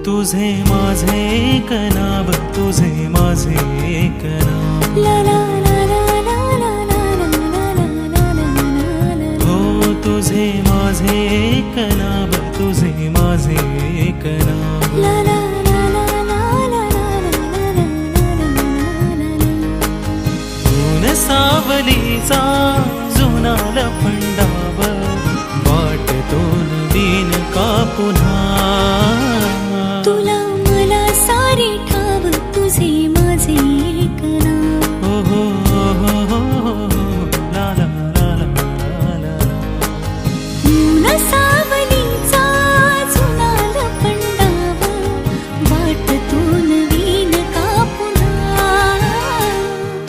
तुझे माझे एक नाव, तुझे माझे एक नाव, हो तुझे माझे एक नाव, तुझे माझे एक नाव, ऊन सावलीचा जुना लफंडाव, वाटतो नवीन का पुन्हा, तुला मला सारे ठाव, तुझे माझे एक नाव, हो हो हो हो ला ला ला ला ला, ऊन सावलीचा जुना लफंडाव, वाटतो नवीन का पुन्हा,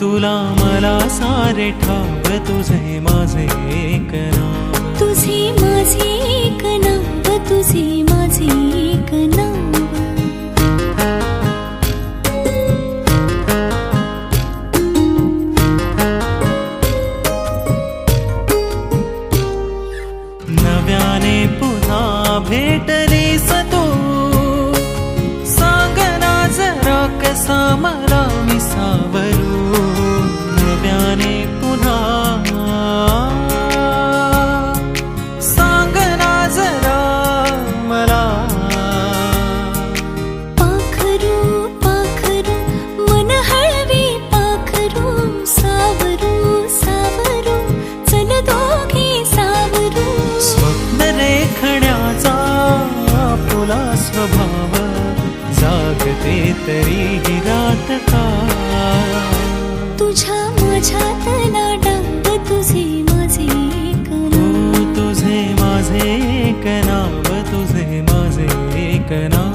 तुला मला सारे ठाव, तुझे माझे एक नाव, तुझे माझे एक नाव, तुझे माझे एक नाव, नव्याने पुन्हा भेटलीस तू, सांग ना जरा कसा मला मी सावरू, नव्याने पुन्हा सांग ना जरा मला, पाखरू पाखरू मन हळवी, पाखरू सावरू सावरू चल दोघे सावरू, स्वप्न रेखण्याचा आपुला स्वभाव, जागते तरीही रात का, तुझ्या माझ्यातला डाव, तुझे माझे एक नाव, हो तुझे माझे एक नाव, तुझे माझे एक नाव,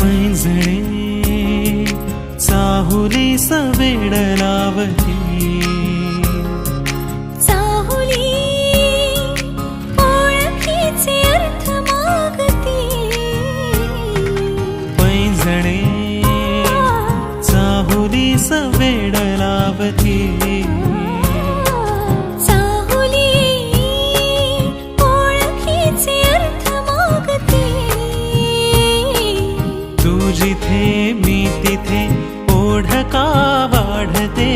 पैंजणे चाहुली सवेड लावली, चाहुली ओळखीचे अर्थ मागते, पैंजणे चाहुली सवेड लावती, चाहुली ओळखीचे अर्थ मागते, तू जिथे मी तिथे ओढ का वाढते,